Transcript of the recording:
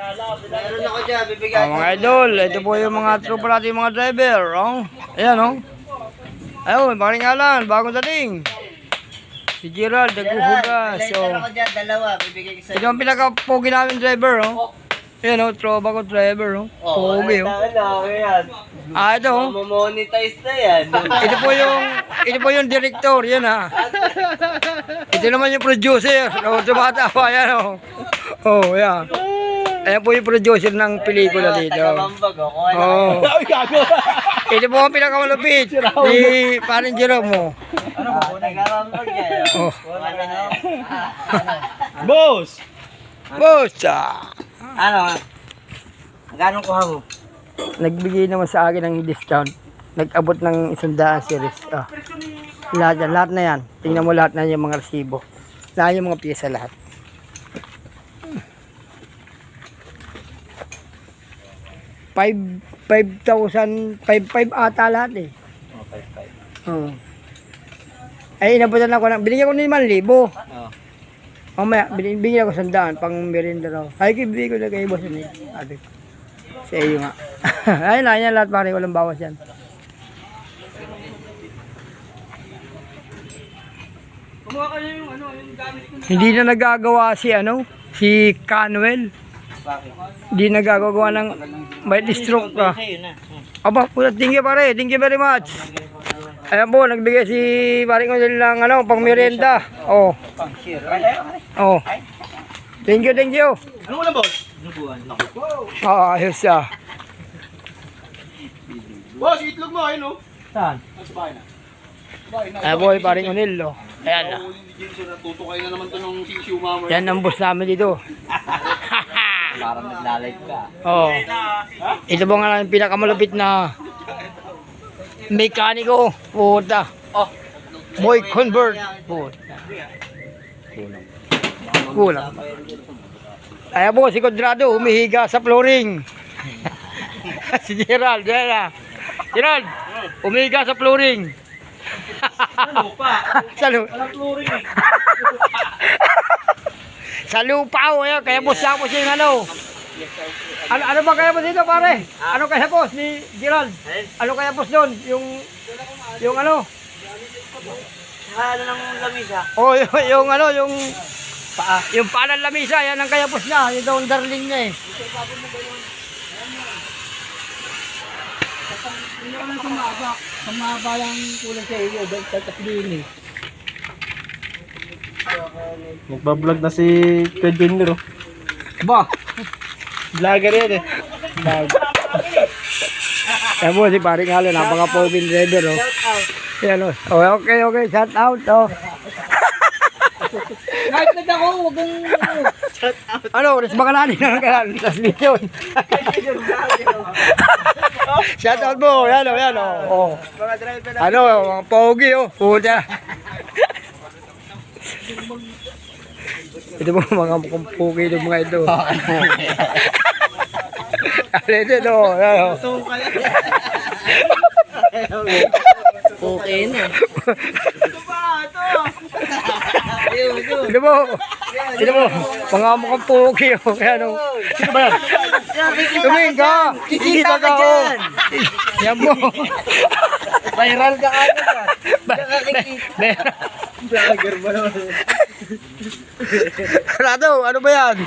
Meron ako dyan, bibigyan Mga idol, ito po yung mga tropa natin mga driver. Oh. Ayan oh. Ayun, maringalan, bagong dating. Si Gerald, naghuhugas. So, Meron ako dyan, dalawa, bibigyan ko sa'yo. ito ang pinaka-pogi namin driver. Oh. Ayan oh, tropa ko driver. Oh. Pogi oh. Ah, ito oh. Mamonetize na yan. Ito po yung director, yan ha. Ito naman yung producer. Oh, tumatawa yan oh. Oh, yan. Ayan po yung producer ng pelikula dito. Tagamambag, oh. Oh. Ito po ang pinakamalupit. Si Paring Jerome mo. Tagamambag yan. Oh. Boss! Boss! Ah. Ano? Magkano kuha mo? Nagbigay naman sa akin ng discount. Nag-abot ng 100 series. Ah. Lahat na yan. Tingnan mo lahat na yung mga resibo. Lahat yung mga pyesa lahat. 5,000, 5,500 ata lahat eh. Oh. Ay, inabutan ako ng, binigyan ko na 5,000. Mamaya, binigyan ako 100 pang merienda raw. Ay, bibigyan ko na kay boss yun eh. Sabi ko. Sa iyo nga. Ayun na, yan lahat pare, walang bawas yan. Hindi na nagagawa si Canuel. Hindi nagagawa ng may stroke ka. Aba, thank you pare, thank you very much. Ayan po, nagbigay si paring ko lang pang merienda. Oh. Oh. Thank you, thank you. Ano mo na, boss? Ah, ayos siya. Boss, itlog mo, ayun o. Saan? Sa bahay na. Ayan po, paring Unil, oh. Ayan na. Tutukay na naman to ng sisiu mama. Yan ang boss namin dito. Parang nagla-live ka. Oh. Ito po nga lang pinakamalupit na mekaniko. Puta. Oh. Boy convert. Puta. Kulang. Ayan po, si Condrado, humihiga sa flooring. Si Gerald, yan na. Gerald, humihiga sa flooring. Sa lupa. Sa lupa, oh, yan. Kaya boss siya po siya yung ano ba kaya boss dito, pare? Ano kaya boss ni Gerald? Ano kaya boss doon? Yung ano? Ano ng lamisa? Oh, yung paa. Yung paa ng lamisa, yan ang kaya boss niya. Yung daw ang darling niya eh. Kumaba yung kulang sa iyo. Tapos din eh. Nagbablog na si Kuya Junior. Ba? Vlogger yan eh. Ayan po, si paring Halo, napaka-povin driver, oh. Yan, oh. Oh, okay, shout out, oh. Kahit ako, huwag kang, shout out. Ano, res baka nanin na lang, tas video. Shout out mo, yan, oh. Ano, mga pogi, oh. Puta. Ito po mga mukhang pogi ng mga ito. Ito, ano. Okay na. Ito mo, mga mukhang pogi, oh. Ano. Sino ba yan? Tumingin ka. Kikita ka, oh. Yan mo. Viral ka agad. Vlogger ba naman? Rado, ano ba yan?